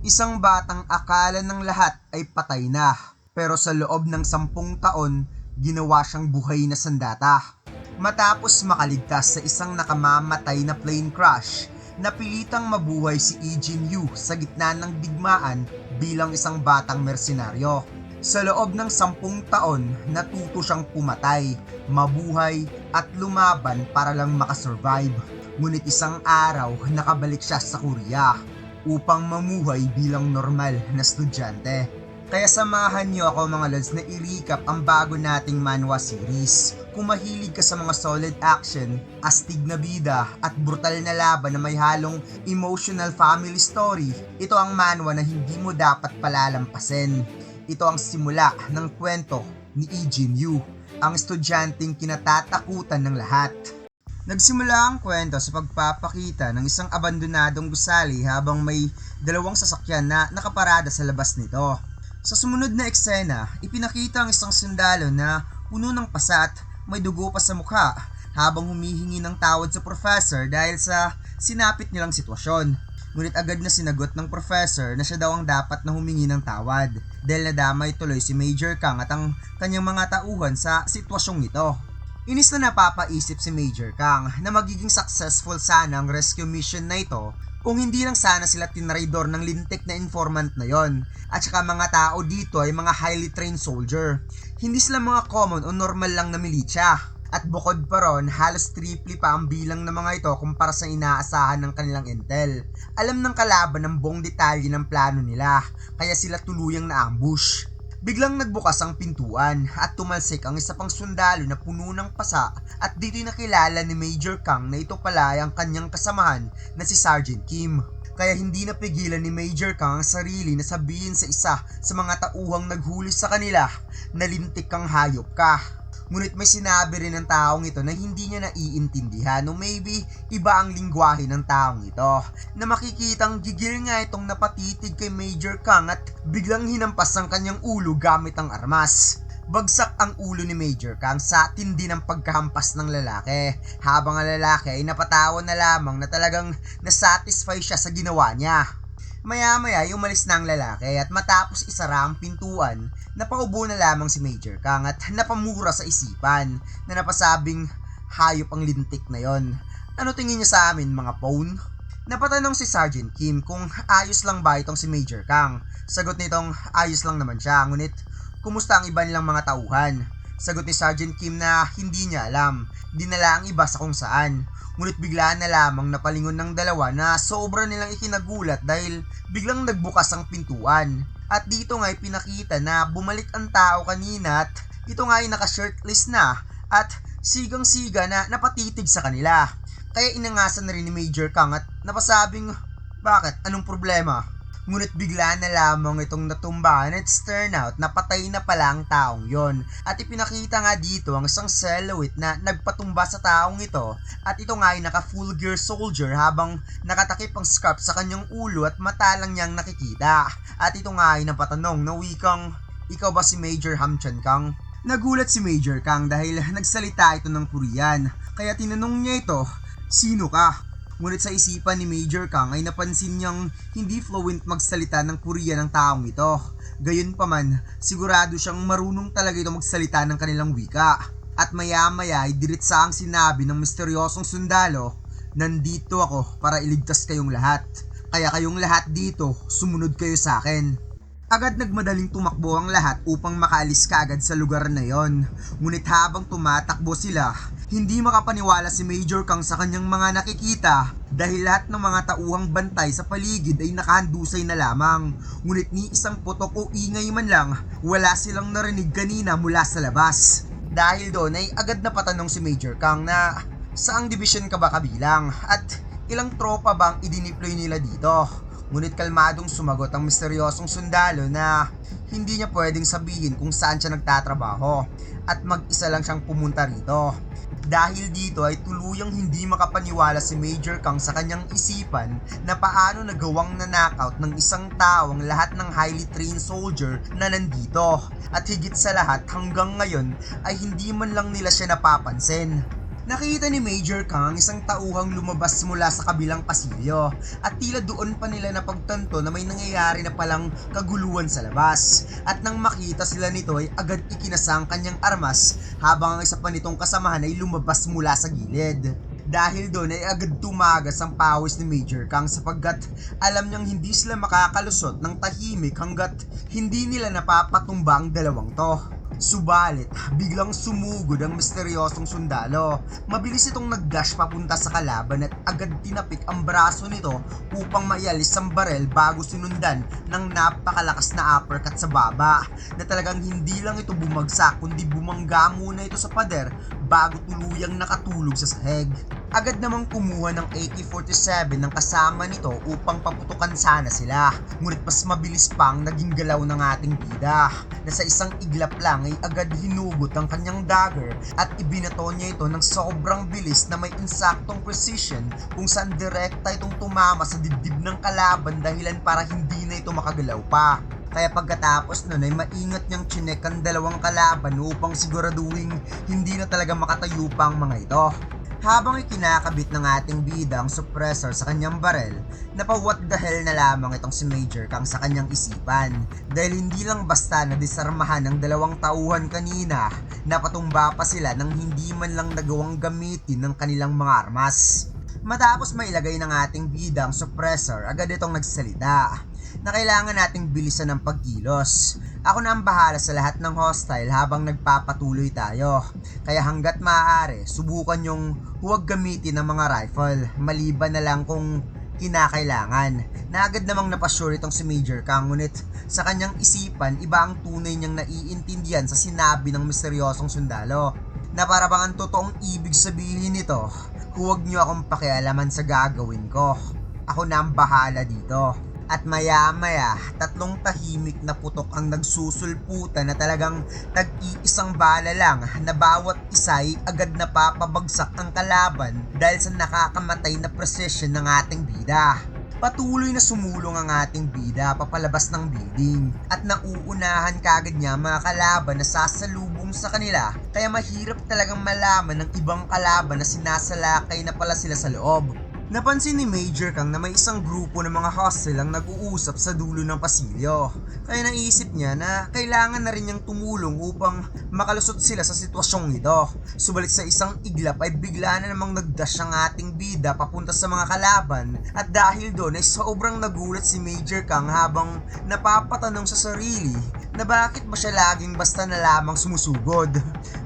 Isang batang akala ng lahat ay patay na, pero sa loob ng 10 taon, ginawa siyang buhay na sandata. Matapos makaligtas sa isang nakamamatay na plane crash, napilitang mabuhay si Lee Jin-yu sa gitna ng digmaan bilang isang batang mersenaryo. Sa loob ng 10 taon, natuto siyang pumatay, mabuhay at lumaban para lang makasurvive. Ngunit isang araw, nakabalik siya sa Korea upang mamuhay bilang normal na estudyante. Kaya samahan niyo ako mga lods na i-recap ang bago nating manhwa series. Kung mahilig ka sa mga solid action, astig na bida at brutal na laban na may halong emotional family story, ito ang manhwa na hindi mo dapat palalampasin. Ito ang simula ng kwento ni Lee Jin-yu, ang estudyanteng kinatatakutan ng lahat. Nagsimula ang kwento sa pagpapakita ng isang abandonadong gusali habang may dalawang sasakyan na nakaparada sa labas nito. Sa sumunod na eksena, ipinakita ang isang sundalo na puno ng pasa at may dugo pa sa mukha habang humihingi ng tawad sa professor dahil sa sinapit nilang sitwasyon. Ngunit agad na sinagot ng professor na siya daw ang dapat na humingi ng tawad dahil nadamay tuloy si Major Kang at ang kanyang mga tauhan sa sitwasyong ito. Inis na napapaisip si Major Kang na magiging successful sana ang rescue mission na ito kung hindi lang sana sila tinraidor ng lintik na informant na yon. At saka mga tao dito ay mga highly trained soldier. Hindi sila mga common o normal lang na militsya. At bukod pa ron, halos triple pa ang bilang ng mga ito kumpara sa inaasahan ng kanilang intel. Alam ng kalaban ng buong detalye ng plano nila, kaya sila tuluyang na-ambush. Biglang nagbukas ang pintuan at tumalsik ang isa pang sundalo na puno ng pasa at dito'y nakilala ni Major Kang na ito pala ay ang kanyang kasamahan na si Sergeant Kim. Kaya hindi napigilan ni Major Kang ang sarili na sabihin sa isa sa mga tauhang naghuli sa kanila na lintik kang hayop ka. Ngunit may sinabi rin ng taong ito na hindi niya naiintindihan o maybe iba ang lingwahe ng taong ito, na makikitang gigil nga itong napatitig kay Major Kang at biglang hinampas ang kanyang ulo gamit ang armas. Bagsak ang ulo ni Major Kang sa tindi ng pagkahampas ng lalaki, habang ang lalaki ay napatawa na lamang na talagang nasatisfy siya sa ginawa niya. Maya-maya ay umalis na ang lalaki at matapos isara ang pintuan, napaubo na lamang si Major Kang at napamura sa isipan na napasabing hayop ang lintik na yon. Ano tingin niyo sa amin mga pawn? Napatanong si Sergeant Kim kung ayos lang ba itong si Major Kang. Sagot nitong ayos lang naman siya, ngunit kumusta ang iba nilang mga tauhan? Sagot ni Sergeant Kim na hindi niya alam, dinala ang iba sa kung saan. Ngunit bigla na lamang napalingon ng dalawa na sobra nilang ikinagulat dahil biglang nagbukas ang pintuan. At dito nga ay pinakita na bumalik ang tao kanina at ito nga ay naka-shirtless na at sigang-siga na napatitig sa kanila. Kaya inangasan na rin ni Major Kang at napasabing, bakit? Anong problema? Ngunit bigla na lamang itong natumba at it's turn out na patay na pala ang taong yon. At ipinakita nga dito ang isang silhouette na nagpatumba sa taong ito at ito nga ay naka full gear soldier habang nakatakip ang scarf sa kanyang ulo at mata lang niyang nakikita. At ito nga ay napatanong na wikang, ikaw ba si Major Hamchan Kang? Nagulat si Major Kang dahil nagsalita ito ng Korean, kaya tinanong niya ito, sino ka? Ngunit sa isipan ni Major Kang ay napansin niyang hindi fluent magsalita ng Korean ng taong ito. Gayunpaman, sigurado siyang marunong talaga ito magsalita ng kanilang wika. At maya-maya ay diretsa ang sinabi ng misteryosong sundalo, nandito ako para iligtas kayong lahat. Kaya kayong lahat dito, sumunod kayo sa akin. Agad nagmadaling tumakbo ang lahat upang makaalis kaagad sa lugar na yon. Ngunit habang tumatakbo sila, hindi makapaniwala si Major Kang sa kanyang mga nakikita dahil lahat ng mga tauhang bantay sa paligid ay nakahandusay na lamang. Ngunit ni isang putok o ingay man lang, wala silang narinig kanina mula sa labas. Dahil doon ay agad na patanong si Major Kang na saang division ka ba kabilang at ilang tropa bang idineploy nila dito? Ngunit kalmadong sumagot ang misteryosong sundalo na hindi niya pwedeng sabihin kung saan siya nagtatrabaho at mag-isa lang siyang pumunta rito. Dahil dito ay tuluyang hindi makapaniwala si Major Kang sa kanyang isipan na paano nagawang na-knockout ng isang tao ang lahat ng highly trained soldier na nandito. At higit sa lahat hanggang ngayon ay hindi man lang nila siya napapansin. Nakita ni Major Kang ang isang tauhang lumabas mula sa kabilang pasilyo at tila doon pa nila napagtanto na may nangyayari na palang kaguluhan sa labas. At nang makita sila nito ay agad ikinasa ang kanyang armas habang ang isa pa nitong kasamahan ay lumabas mula sa gilid. Dahil doon ay agad tumagas ang pawis ni Major Kang sapagkat alam niyang hindi sila makakalusot ng tahimik hanggat hindi nila napapatumba ang dalawang to. Subalit, biglang sumugod ang misteryosong sundalo. Mabilis itong nag-dash papunta sa kalaban at agad tinapik ang braso nito upang maialis ang barel bago sinundan ng napakalakas na uppercut sa baba na talagang hindi lang ito bumagsak kundi bumangga muna ito sa pader bago tuluyang nakatulog sa sahig. Agad namang kumuha ng AK-47 ng kasama nito upang paputukan sana sila. Ngunit mas mabilis pang naging galaw ng ating bida na sa isang iglap lang ay agad hinugot ang kanyang dagger at ibinato niya ito ng sobrang bilis na may insaktong precision kung saan direkta itong tumama sa dibdib ng kalaban dahilan para hindi na ito makagalaw pa. Kaya pagkatapos nun ay maingat niyang chinek ang dalawang kalaban upang siguraduhin hindi na talaga makatayo pa ang mga ito. Habang ikinakabit ng ating bida ang suppressor sa kanyang barel, napa-what the hell na lamang itong si Major Kang sa kanyang isipan dahil hindi lang basta na disarmahan ng dalawang tauhan kanina, napatumba pa sila nang hindi man lang nagawang gamitin ng kanilang mga armas. Matapos mailagay ng ating bida ang suppressor, agad itong nagsalita na kailangan nating bilisan ng pagkilos. Ako na ang bahala sa lahat ng hostile habang nagpapatuloy tayo. Kaya hanggat maaari, subukan yung huwag gamitin ng mga rifle, maliban na lang kung kinakailangan. Na agad namang napasure itong si Major Kang, ngunit sa kanyang isipan, iba ang tunay niyang naiintindihan sa sinabi ng misteryosong sundalo. Na para bang ang totoong ibig sabihin nito, huwag niyo akong pakialaman sa gagawin ko. Ako na ang bahala dito. At maya-maya, tatlong tahimik na putok ang nagsusulputan na talagang tag-iisang bala lang na bawat isa ay agad na papabagsak ang kalaban dahil sa nakakamatay na precision ng ating bida. Patuloy na sumulong ang ating bida papalabas ng building at nauunahan kagad niya mga kalaban na sasalubong sa kanila kaya mahirap talagang malaman ng ibang kalaban na sinasalakay na pala sila sa loob. Napansin ni Major Kang na may isang grupo ng mga hostile ang nag-uusap sa dulo ng pasilyo. Kaya naisip niya na kailangan na rin niyang tumulong upang makalusot sila sa sitwasyong ito. Subalit sa isang iglap ay bigla na namang nagdash ang ating bida papunta sa mga kalaban at dahil doon ay sobrang nagulat si Major Kang habang napapatanong sa sarili na bakit ba siya laging basta na lamang sumusugod.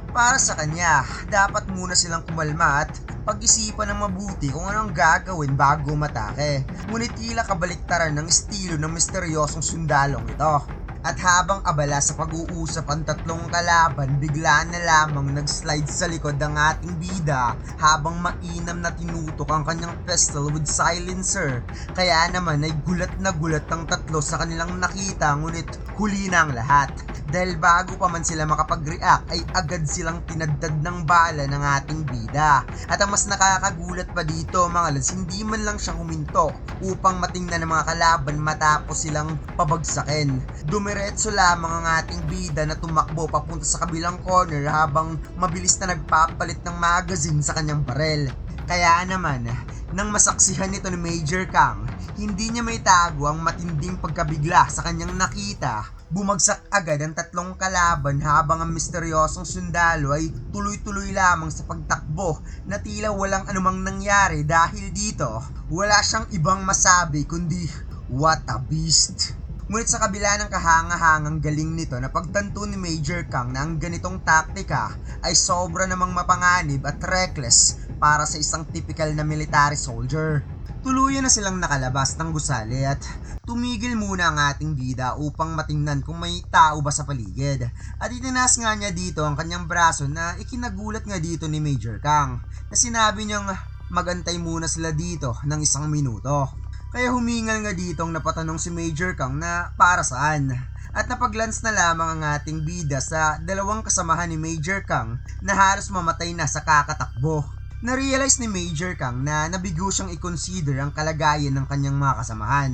Para sa kanya, dapat muna silang kumalma at pag-isipan ng mabuti kung anong gagawin bago matake. Ngunit tila kabaliktaran ng estilo ng misteryosong sundalong ito. At habang abala sa pag-uusap ang tatlong kalaban, bigla na lamang nag-slide sa likod ng ating bida habang mainam na tinutok ang kanyang pistol with silencer. Kaya naman ay gulat na gulat ang tatlo sa kanilang nakita, ngunit huli na ang lahat. Dahil bago pa man sila makapag-react ay agad silang tinaddad ng bala ng ating bida. At ang mas nakakagulat pa dito mga lads, hindi man lang siya huminto upang matingnan ng mga kalaban matapos silang pabagsakin. Dumiretso lamang ang ating bida na tumakbo papunta sa kabilang corner habang mabilis na nagpapalit ng magazine sa kanyang barel. Kaya naman, nang masaksihan nito ni Major Kang, hindi niya may tago ang matinding pagkabigla sa kanyang nakita. Bumagsak agad ang tatlong kalaban habang ang misteryosong sundalo ay tuloy-tuloy lamang sa pagtakbo na tila walang anumang nangyari dahil dito wala siyang ibang masabi kundi what a beast. Ngunit sa kabila ng kahanga-hangang galing nito na pagtanto ni Major Kang na ang ganitong taktika ay sobra namang mapanganib at reckless para sa isang typical na military soldier. Tuluyan na silang nakalabas ng gusali at tumigil muna ang ating bida upang matingnan kung may tao ba sa paligid. At itinaas nga niya dito ang kanyang braso na ikinagulat nga dito ni Major Kang na sinabi niyang magantay muna sila dito ng 1 minuto. Kaya humingal nga dito ang napatanong si Major Kang na para saan. At napaglans na lamang ang ating bida sa dalawang kasamahan ni Major Kang na halos mamatay na sa kakatakbo. Na-realize ni Major Kang na nabigo siyang i-consider ang kalagayan ng kanyang mga kasamahan.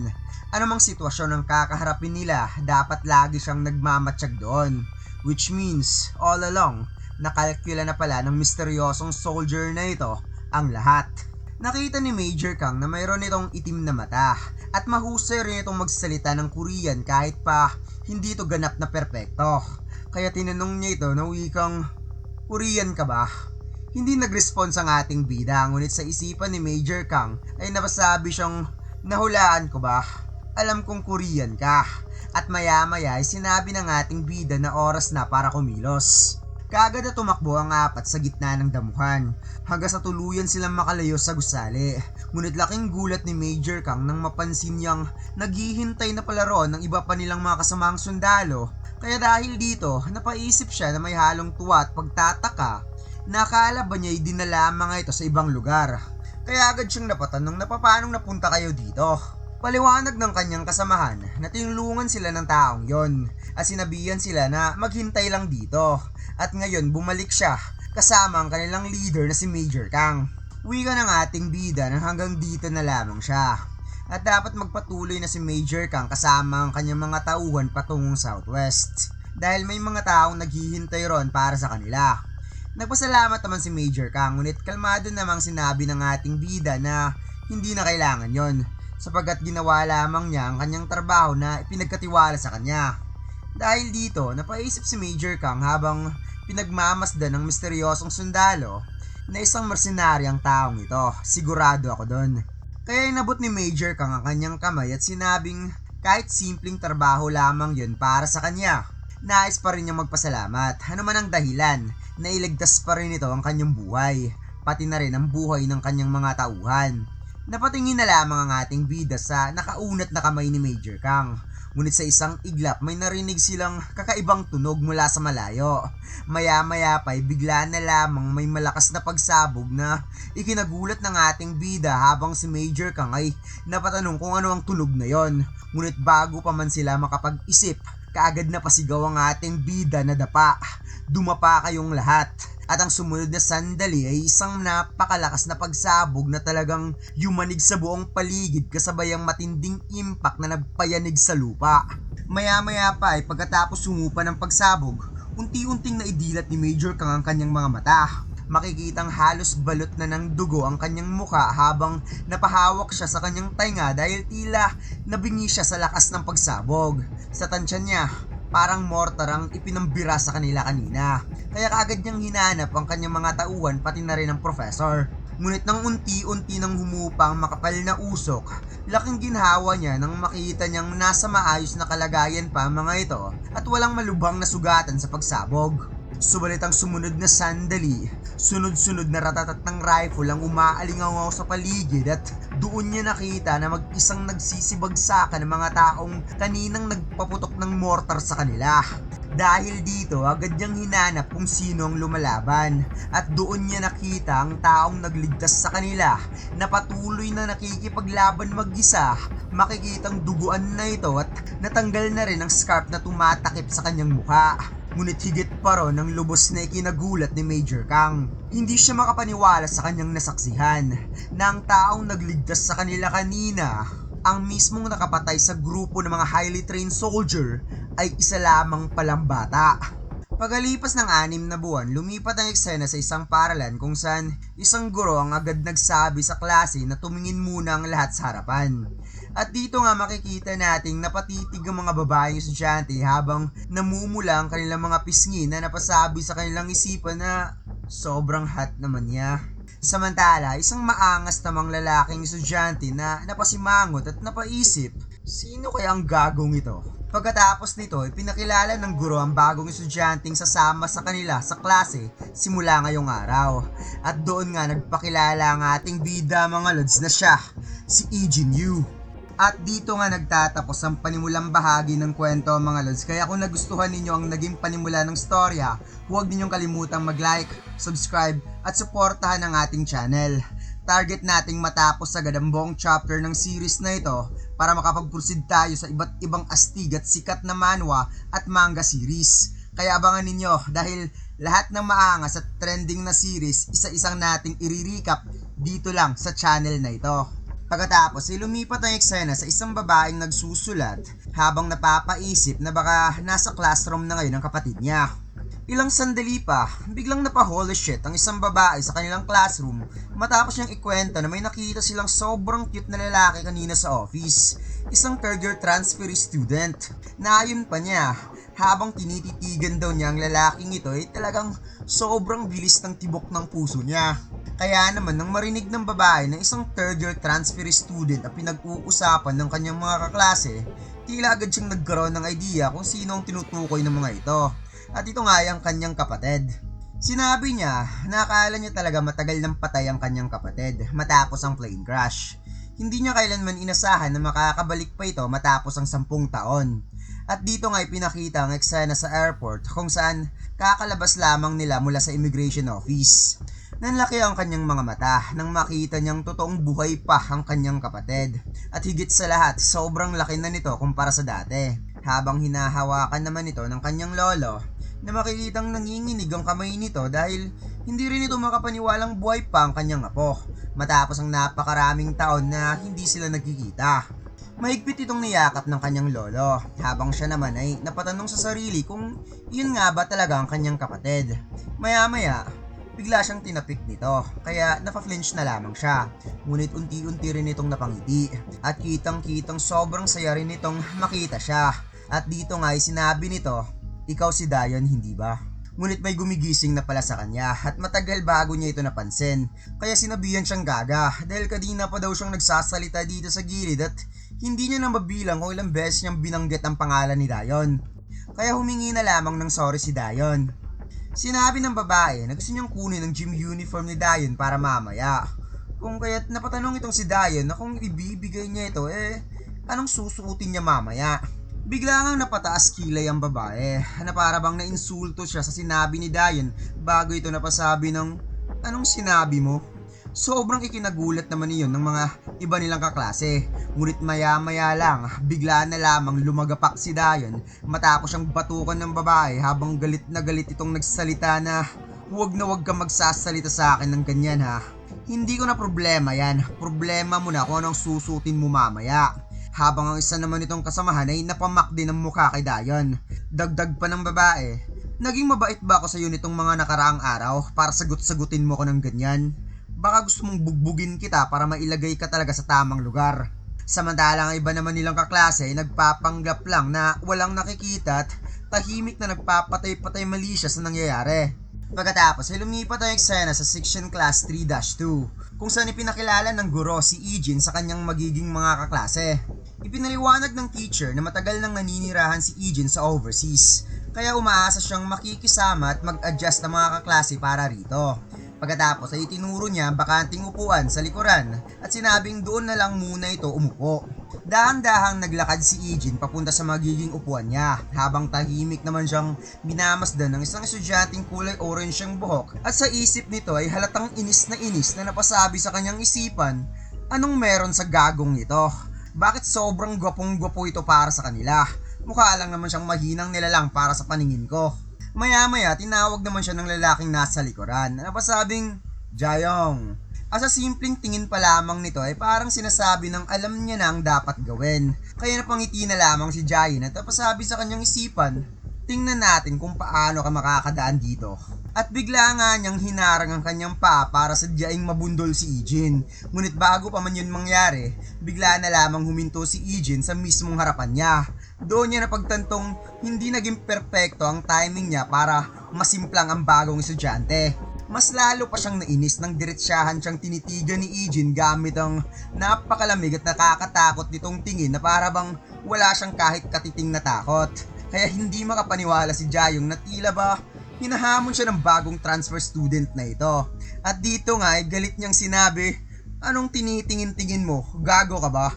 Anumang sitwasyon ang kakaharapin nila, dapat lagi siyang nagmamatsyag doon. Which means, all along, Nakalkula na pala ng misteryosong soldier na ito ang lahat. Nakita ni Major Kang na mayroon itong itim na mata at mahusay rin itong magsalita ng Korean kahit pa hindi ito ganap na perpekto. Kaya tinanong niya ito na wikang, "Korean ka ba?" Hindi nag-response ang ating bida, ngunit sa isipan ni Major Kang ay napasabi siyang, "Nahulaan ko ba? Alam kong Korean ka." At maya-maya ay sinabi ng ating bida na oras na para kumilos. Kaagad na tumakbo ang apat sa gitna ng damuhan hanggang sa tuluyan silang makalayo sa gusali. Ngunit laking gulat ni Major Kang nang mapansin niyang naghihintay na pala roon ng iba pa nilang mga kasamang sundalo. Kaya dahil dito, napaisip siya na may halong tuwa at pagtataka na akala ba niya'y dinala mga ito sa ibang lugar. Kaya agad siyang napatanong na paanong napunta kayo dito. Paliwanag ng kanyang kasamahan na tinulungan sila ng taong yon at sinabihan sila na maghintay lang dito at ngayon bumalik siya kasama ang kanilang leader na si Major Kang. Wika ng ating bida na hanggang dito na lamang siya at dapat magpatuloy na si Major Kang kasama ang kanyang mga tauhan patungong southwest dahil may mga taong naghihintay ron para sa kanila. Nagpasalamat naman si Major Kang ngunit kalmado namang sinabi ng ating bida na hindi na kailangan yon sapagkat ginawa lamang niya ang kanyang trabaho na ipinagkatiwala sa kanya. Dahil dito, napaisip si Major Kang habang pinagmamasdan ng misteryosong sundalo na isang mercenaryang taong ito. Sigurado ako doon. Kaya inabot ni Major Kang ang kanyang kamay at sinabing kahit simpleng trabaho lamang yun para sa kanya. Nais pa rin niyang magpasalamat. Ano man ang dahilan, nailigtas pa rin ito ang kanyang buhay, pati na rin ang buhay ng kanyang mga tauhan. Napatingin na lamang ang ating bida sa nakaunat na kamay ni Major Kang. Ngunit sa isang iglap may narinig silang kakaibang tunog mula sa malayo. Maya-maya pa ay bigla na lamang may malakas na pagsabog na ikinagulat ng ating bida habang si Major Kang ay napatanong kung ano ang tunog na yon. Ngunit bago pa man sila makapag-isip, kaagad na pasigaw ang ating bida na dapa. Dumapa kayong lahat. At ang sumunod na sandali ay isang napakalakas na pagsabog na talagang yumanig sa buong paligid kasabay ang matinding impact na nagpayanig sa lupa. Maya-maya pa ay pagkatapos sumupa ng pagsabog, unti-unting naidilat ni Major Kang ang kanyang mga mata. Makikitang halos balot na ng dugo ang kanyang muka habang napahawak siya sa kanyang tainga dahil tila nabingi siya sa lakas ng pagsabog. Sa tansya niya, parang mortar ang ipinambira sa kanila kanina. Kaya kaagad niyang hinanap ang kanyang mga tauhan pati na rin ang professor. Ngunit nang unti-unti nang humupang makapal na usok, laking ginhawa niya nang makita niyang nasa maayos na kalagayan pa ang mga ito at walang malubhang na sugatan sa pagsabog. Subalit ang sumunod na sandali, sunod-sunod na ratatat ng rifle ang umaalingaw sa paligid at doon niya nakita na mag-isang nagsisibagsakan ng mga taong kaninang nagpaputok ng mortar sa kanila. Dahil dito, agad niyang hinanap kung sino ang lumalaban at doon niya nakita ang taong nagligtas sa kanila na patuloy na nakikipaglaban mag-isa. Makikitang duguan na ito at natanggal na rin ang scarf na tumatakip sa kanyang mukha. Ngunit higit pa ron ang lubos na ikinagulat ni Major Kang. Hindi siya makapaniwala sa kanyang nasaksihan na ang taong nagligtas sa kanila kanina, ang mismong nakapatay sa grupo ng mga highly trained soldier, ay isa lamang palang bata. Pagalipas ng 6 na buwan, lumipat ang eksena sa isang paaralan kung saan isang guro ang agad nagsabi sa klase na tumingin muna ang lahat sa harapan. At dito nga makikita nating napatitig ang mga babaeng estudyante habang namumula ang kanilang mga pisngi na napasabi sa kanilang isipan na sobrang hot naman niya. Samantala, isang maangas namang lalaking estudyante na napasimangot at napaisip, sino kaya ang gagong ito? Pagkatapos nito, ipinakilala ng guro ang bagong estudyanteng sasama sa kanila sa klase simula ngayong araw. At doon nga nagpakilala ang ating bida mga lods na siya, si Ijin Yu. At dito nga nagtatapos ang panimulang bahagi ng kwento mga lods. Kaya kung nagustuhan ninyo ang naging panimula ng storya, huwag ninyong kalimutang mag-like, subscribe at suportahan ang ating channel. Target nating matapos agad ang buong chapter ng series na ito para makapag-proceed tayo sa iba't ibang astig at sikat na manhwa at manga series. Kaya abangan ninyo dahil lahat ng maangas at trending na series isa-isang nating i-recap dito lang sa channel na ito. Pagkatapos ay lumipat ang eksena sa isang babaeng nagsusulat habang napapaisip na baka nasa classroom na ngayon ang kapatid niya. Ilang sandali pa, biglang napa-holy shit ang isang babae sa kanilang classroom matapos niyang ikwento na may nakita silang sobrang cute na lalaki kanina sa office. Isang third year transferee student. Naayon pa niya, habang tinititigan daw niya ang lalaking ito ay talagang sobrang bilis ng tibok ng puso niya. Kaya naman nang marinig ng babae na isang third year transferee student ang pinag-uusapan ng kanyang mga kaklase, tila agad siyang nagkaroon ng idea kung sino ang tinutukoy ng mga ito. At ito nga ay ang kanyang kapatid. Sinabi niya na akala niya talaga matagal nang patay ang kanyang kapatid matapos ang plane crash. Hindi niya kailanman inasahan na makakabalik pa ito matapos ang 10 taon. At dito nga ay pinakita ang eksena sa airport kung saan kakalabas lamang nila mula sa immigration office. Nanlaki ang kanyang mga mata nang makita niyang totoong buhay pa ang kanyang kapatid. At higit sa lahat, sobrang laki na nito kumpara sa dati. Habang hinahawakan naman ito ng kanyang lolo, na makikitang nanginginig ang kamay nito dahil hindi rin ito makapaniwalang buhay pa ang kanyang apo matapos ang napakaraming taon na hindi sila nagkikita. Mahigpit itong niyakap ng kanyang lolo habang siya naman ay napatanong sa sarili kung yun nga ba talaga ang kanyang kapatid. Maya-maya, bigla siyang tinapik nito kaya napa-flinch na lamang siya. Ngunit unti-unti rin itong napangiti at kitang-kitang sobrang saya rin itong makita siya. At dito nga ay sinabi nito, "Ikaw si Dayon, hindi ba?" Ngunit may gumigising na pala sa kanya at matagal bago niya ito napansin. Kaya sinabihan siyang gaga dahil kanina pa daw siyang nagsasalita dito sa gilid at hindi niya na mabilang kung ilang beses niyang binanggit ang pangalan ni Dayon. Kaya humingi na lamang ng sorry si Dayon. Sinabi ng babae na gusto niyang kunin ang gym uniform ni Dayon para mamaya. Kung kaya't napatanong itong si Dayon na kung ibibigay niya ito anong susuotin niya mamaya. Bigla ngang napataas kilay ang babae na para bang nainsulto siya sa sinabi ni Dayon bago ito napasabi ng, "Anong sinabi mo?" Sobrang ikinagulat naman iyon ng mga iba nilang kaklase. Ngunit maya-maya lang, bigla na lamang lumagapak si Dayon matapos siyang batukan ng babae habang galit na galit itong nagsalita na, "Huwag na huwag kang magsasalita sa akin ng ganyan ha. Hindi ko na problema yan. Problema mo na kung anong susutin mo mamaya." Habang ang isa naman itong kasamahan ay napamak din ang mukha kay Dayon. Dagdag pa ng babae, "Naging mabait ba ako sa iyo nitong mga nakaraang araw para sagot-sagutin mo ko ng ganyan? Baka gusto mong bugbugin kita para mailagay ka talaga sa tamang lugar." Samantalang ang iba naman nilang kaklase ay nagpapanggap lang na walang nakikita at tahimik na nagpapatay-patay mali siya sa nangyayari. Pagkatapos ay lumipat ang eksena sa section class 3-2 kung saan ipinakilala ng guro si Eugene sa kanyang magiging mga kaklase. Ipinaliwanag ng teacher na matagal nang naninirahan si Eugene sa overseas, kaya umaasa siyang makikisama at mag-adjust ng mga kaklase para rito. Pagkatapos ay itinuro niya ang bakanting upuan sa likuran at sinabing doon na lang muna ito umupo. Dahan-dahang naglakad si Eugene papunta sa magiging upuan niya habang tahimik naman siyang minamasdan ng isang estudyanteng kulay orange ang buhok at sa isip nito ay halatang inis na napasabi sa kanyang isipan, "Anong meron sa gagong ito? Bakit sobrang gwapong-gwapo ito para sa kanila? Mukha lang naman siyang mahinang nilalang para sa paningin ko." Maya-maya, tinawag naman siya ng lalaking nasa likuran na napasabing, "Jayong." At sa simpleng tingin pa lamang nito ay parang sinasabi ng alam niya na ang dapat gawin. Kaya napangiti na lamang si Jayon at napasabi sa kanyang isipan, "Tingnan natin kung paano ka makakadaan dito." At bigla nga niyang hinarang ang kanyang paa para sadyaing mabundol si Eugene. Ngunit bago pa man yun mangyari, bigla na lamang huminto si Eugene sa mismong harapan niya. Doon niya napagtantong hindi naging perpekto ang timing niya para masimplang ang bagong estudyante. Mas lalo pa siyang nainis nang diretsyahan siyang tinitigan ni Eugene gamit ang napakalamig at nakakatakot nitong tingin na para bang wala siyang kahit katiting na takot. Kaya hindi makapaniwala si Jayong na tila ba hinahamon siya ng bagong transfer student na ito. At dito nga ay galit niyang sinabi, "Anong tinitingin-tingin mo? Gago ka ba?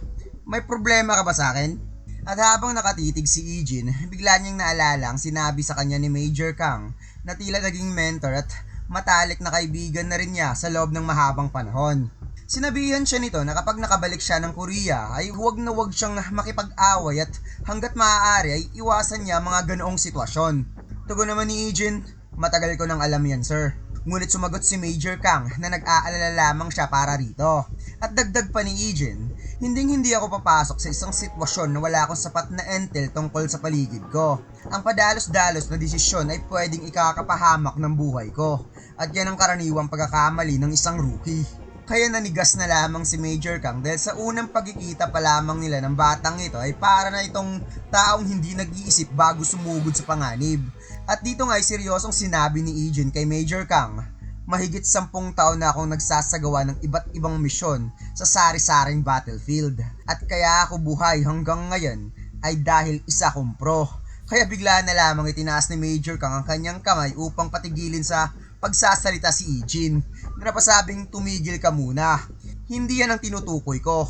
May problema ka ba sa akin?" At habang nakatitig si Eugene, bigla niyang naalala ang sinabi sa kanya ni Major Kang na tila naging mentor at matalik na kaibigan na rin niya sa loob ng mahabang panahon. Sinabihan siya nito na kapag nakabalik siya ng Korea ay huwag na huwag siyang makipag-away at hanggat maaari ay iwasan niya mga ganoong sitwasyon. Tugon naman ni Eugene, "Matagal ko nang alam yan, sir." Ngunit sumagot si Major Kang na nag-aalala lamang siya para rito. At dagdag pa ni Eugene, Hinding-hindi ako papasok sa isang sitwasyon na wala akong sapat na intel tungkol sa paligid ko. Ang padalos-dalos na desisyon ay pwedeng ikakapahamak ng buhay ko. At yan ang karaniwang pagkakamali ng isang rookie. Kaya nanigas na lamang si Major Kang dahil sa unang pagkikita pa lamang nila ng batang ito ay para na itong taong hindi nag-iisip bago sumugod sa panganib. At dito nga ay seryosong sinabi ni Ijin kay Major Kang, mahigit 10 taon na akong nagsasagawa ng iba't ibang misyon sa sari-saring battlefield. At kaya ako buhay hanggang ngayon ay dahil isa kong pro. Kaya bigla na lamang itinaas ni Major Kang ang kanyang kamay upang patigilin sa pagsasalita si Ijin. Napasabing tumigil ka muna. Hindi yan ang tinutukoy ko.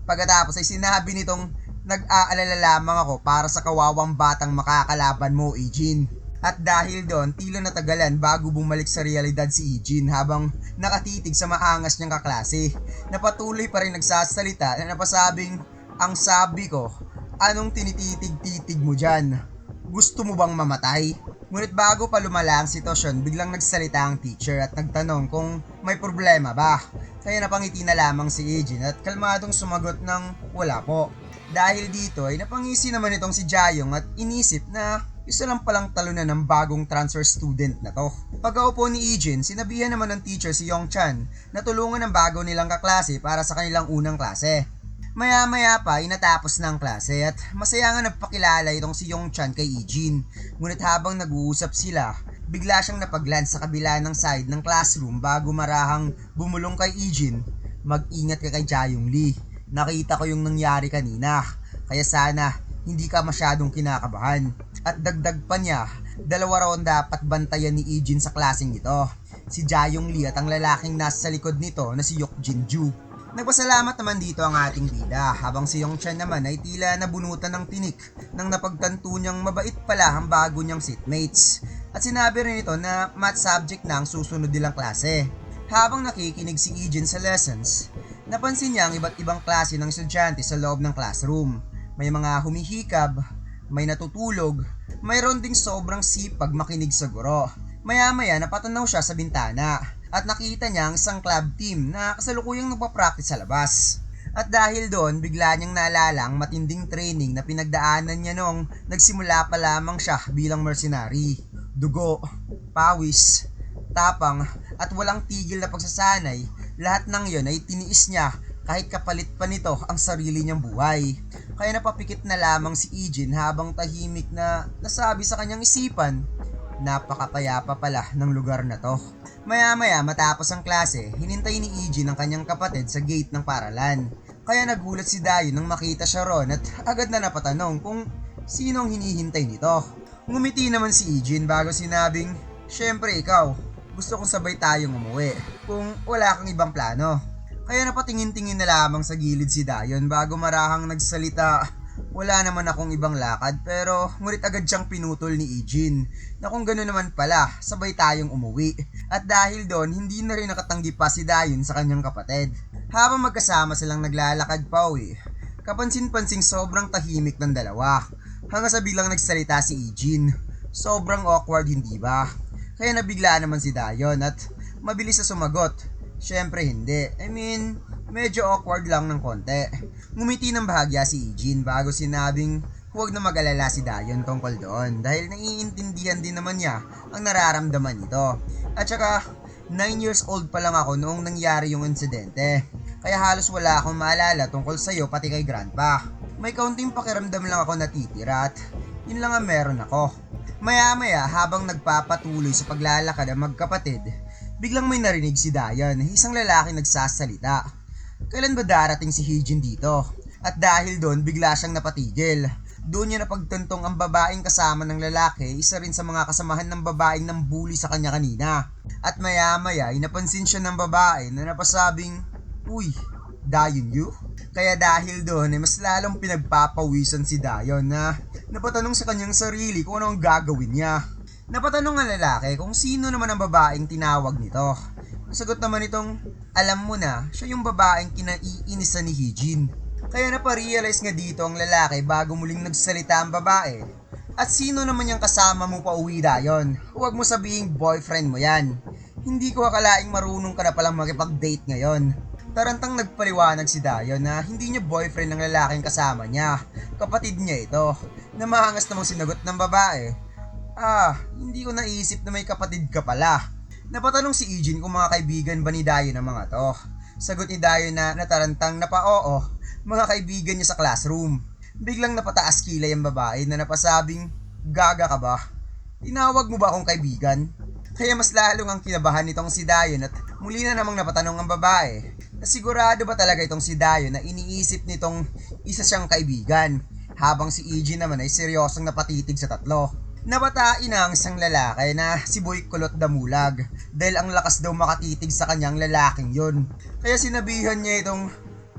Pagkatapos ay sinabi nitong nag-aalala lamang ako para sa kawawang batang makakalaban mo, Ijin. At dahil doon, tila natagalan bago bumalik sa realidad si Ijin habang nakatitig sa maangas niyang kaklase. Napatuloy pa rin nagsasalita na napasabing, ang sabi ko, anong tinititig-titig mo dyan? Gusto mo bang mamatay? Ngunit bago pa lumala ang sitwasyon, biglang nagsalita ang teacher at nagtanong kung may problema ba. Kaya napangiti na lamang si Ijin at kalmadong sumagot ng wala po. Dahil dito ay napangisi naman itong si Jayong at inisip na isa lang palang talunan ng bagong transfer student na to. Pagkaupo ni Ijin, sinabihan naman ng teacher si Yongchan na tulungan ng bago nilang kaklase para sa kanilang unang klase. Maya-maya pa ay natapos na ang klase at masaya nga nagpakilala itong si Yongchan kay Ijin. Ngunit habang nag-uusap sila, bigla siyang napaglans sa kabila ng side ng classroom bago marahang bumulong kay Ijin. Mag-ingat ka kay Jayong Lee. Nakita ko yung nangyari kanina. Kaya sana hindi ka masyadong kinakabahan. At dagdag pa niya, 2 raw dapat bantayan ni Ijin sa klaseng ito. Si Jayong Lee at ang lalaking nasa likod nito na si Yok Jinju. Nagpasalamat naman dito ang ating bida habang si Yongchan naman ay tila nabunutan ng tinik nang napagtanto niyang mabait pala ang bago niyang seatmates. At sinabi rin ito na math subject na ang susunod nilang klase. Habang nakikinig si Ijin sa lessons, napansin niya ang iba't ibang klase ng estudyante sa loob ng classroom. May mga humihikab, may natutulog, mayroon ding sobrang sipag makinig sa guro. Maya-maya napatanaw siya sa bintana at nakita niya ang isang club team na kasalukuyang nagpa-practice sa labas. At dahil doon, bigla niyang naalala ang matinding training na pinagdaanan niya noong nagsimula pa lamang siya bilang mercenary. Dugo, pawis, tapang at walang tigil na pagsasanay, lahat ng yon ay tiniis niya kahit kapalit pa nito ang sarili niyang buhay. Kaya napapikit na lamang si Ijin habang tahimik na nasabi sa kanyang isipan, napakapayapa pala ng lugar na to. Maya-maya matapos ang klase, hinintay ni Ijin ang kanyang kapatid sa gate ng paralan. Kaya nagulat si Dayo nang makita siya ron at agad na napatanong kung sino ang hinihintay nito. Ngumiti naman si Ijin bago sinabing, syempre ikaw, gusto kong sabay tayong umuwi kung wala kang ibang plano. Kaya napatingin-tingin na lamang sa gilid si Dayon bago marahang nagsalita, wala naman akong ibang lakad pero ngunit agad siyang pinutol ni Ijin na kung gano'n naman pala, sabay tayong umuwi. At dahil doon, hindi na rin nakatanggi pa si Dayon sa kanyang kapatid. Habang magkasama silang naglalakad pa uwi, kapansin-pansing sobrang tahimik ng dalawa. Hanggang sa biglang nagsalita si Ijin. Sobrang awkward, hindi ba? Kaya nabigla naman si Dayon at mabilis na sumagot. Syempre hindi. Medyo awkward lang ng konti. Ngumiti ng bahagya si Ijin bago sinabing huwag na mag-alala si Dayon tungkol doon dahil naiintindihan din naman niya ang nararamdaman nito. At saka 9 years old pa lang ako noong nangyari yung insidente. Kaya halos wala akong maalala tungkol sa'yo pati kay Grandpa. May kaunting pakiramdam lang ako natitira at yun lang ang meron ako. Maya-maya habang nagpapatuloy sa paglalakad ang magkapatid, biglang may narinig si Dayan, isang lalaki nagsasalita. Kailan ba darating si Heejin dito? At dahil doon, bigla siyang napatigil. Doon niya napagtantong ang babaeng kasama ng lalaki, isa rin sa mga kasamahan ng babaeng nang bully sa kanya kanina. At maya-maya, napansin siya ng babae na napasabing, uy, Dayon you? Kaya dahil doon, mas lalong pinagpapawisan si Dayon na napatanong sa kanyang sarili kung ano ang gagawin niya. Napatanong ang lalaki kung sino naman ang babaeng tinawag nito. Nasagot naman itong, alam mo na, siya yung babaeng kinaiinisan ni Heejin. Kaya naparealize nga dito ang lalaki bago muling nagsalita ang babae. At sino naman yung kasama mo pa uwi Dayon? Huwag mo sabihing boyfriend mo yan. Hindi ko akalaing marunong ka na palang makipag-date ngayon. Tarantang nagpaliwanag si Dayon na hindi niya boyfriend ng lalaking kasama niya, kapatid niya ito, na maangas namang sinagot ng babae. Hindi ko naisip na may kapatid ka pala. Napatanong si Eugene kung mga kaibigan ba ni Dayon ang mga to. Sagot ni Dayon na natarantang oo, mga kaibigan niya sa classroom. Biglang napataas kilay ang babae na napasabing, gaga ka ba? Tinawag mo ba akong kaibigan? Kaya mas lalong ang kinabahan nitong si Dayon at muli na namang napatanong ang babae na sigurado ba talaga itong si Dayon na iniisip nitong isa siyang kaibigan, habang si Eugene naman ay seryosong napatitig sa tatlo. Nabatain na ang isang lalaki na si Boy Kulot Damulag dahil ang lakas daw makatitig sa kanyang lalaking yun. Kaya sinabihan niya itong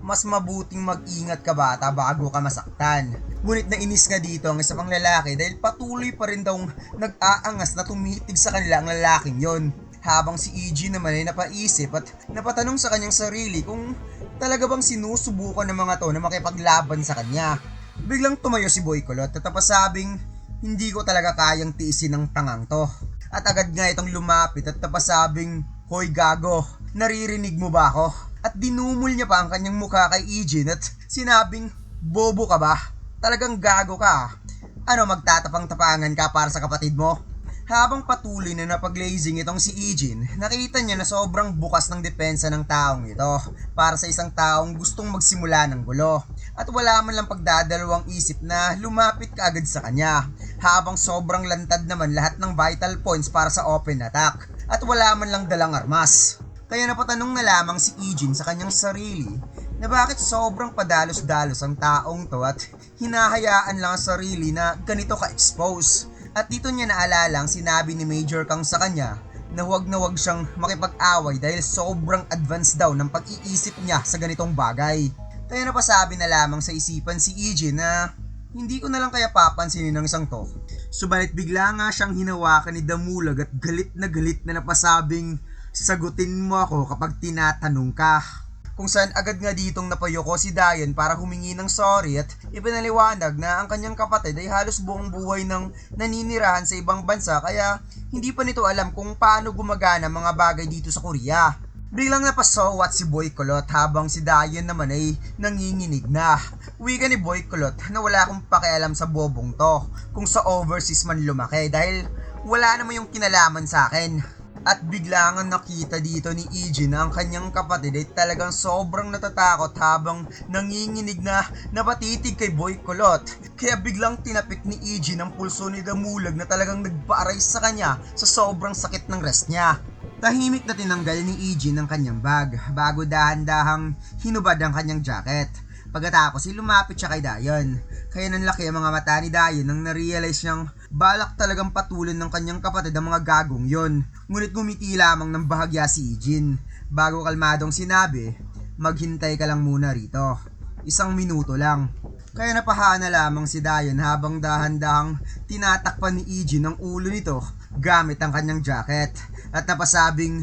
mas mabuting mag-ingat ka bata bago ka masaktan. Ngunit nainis nga dito ang isa pang lalaki dahil patuloy pa rin daw nag-aangas na tumitig sa kanila ang lalaking yon. Habang si Eugene naman ay napaisip at napatanong sa kanyang sarili kung talaga bang sinusubukan ng mga to na makipaglaban sa kanya. Biglang tumayo si Boy Kulot at napasabing, hindi ko talaga kayang tiisin ng tangang to. At agad nga itong lumapit at napasabing, hoy gago, naririnig mo ba ako? At dinumol niya pa ang kanyang mukha kay Eugene at sinabing, bobo ka ba? Talagang gago ka. Ano, magtatapang-tapangan ka para sa kapatid mo? Habang patuloy na napaglazing itong si Eugene, nakita niya na sobrang bukas ng depensa ng taong ito para sa isang taong gustong magsimula ng gulo. At wala man lang pagdadalawang isip na lumapit ka agad sa kanya, habang sobrang lantad naman lahat ng vital points para sa open attack at wala man lang dalang armas. Kaya napatanong na lamang si Eugene sa kanyang sarili na bakit sobrang padalos-dalos ang taong to at hinahayaan lang ang sarili na ganito ka-expose. At dito niya naalala ang sinabi ni Major Kang sa kanya na huwag siyang makipag-away dahil sobrang advanced daw ng pag-iisip niya sa ganitong bagay. Kaya napasabi na lamang sa isipan si Eugene na hindi ko na lang kaya papansinin ng isang to. Subalit bigla nga siyang hinawakan ni Damulag at galit na napasabing, sagutin mo ako kapag tinatanong ka. Kung saan agad nga ditong napayoko si Dayon para humingi ng sorry at ipinaliwanag na ang kanyang kapatid ay halos buong buhay nang naninirahan sa ibang bansa kaya hindi pa nito alam kung paano gumagana mga bagay dito sa Korea. Biglang napasawat si Boy Kulot habang si Dayon naman ay nanginginig na. Wika ni Boy Kulot na wala akong pakialam sa bobong to kung sa overseas man lumaki dahil wala naman yung kinalaman sa akin. At bigla nga nakita dito ni Eugene na ang kanyang kapatid ay talagang sobrang natatakot habang nanginginig na napatitig kay Boy Kulot. Kaya biglang tinapik ni Eugene ang pulso ni Damulag na talagang nagpaaray sa kanya sa sobrang sakit ng rest niya. Tahimik na tinanggal ni Eugene ang kanyang bag bago dahan-dahang hinubad ang kanyang jacket. Pagkatapos ay lumapit siya kay Dayon. Kaya nanlaki ang mga mata ni Dayon nang narealize niyang balak talagang patulan ng kanyang kapatid ang mga gagong yon. Ngunit ngumiti lamang ng bahagya si Eugene bago kalmadong sinabi, maghintay ka lang muna rito. 1 minuto lang. Kaya napahana lamang si Dayon habang dahan-dahang tinatakpan ni Eugene ang ulo nito gamit ang kanyang jacket at napasabing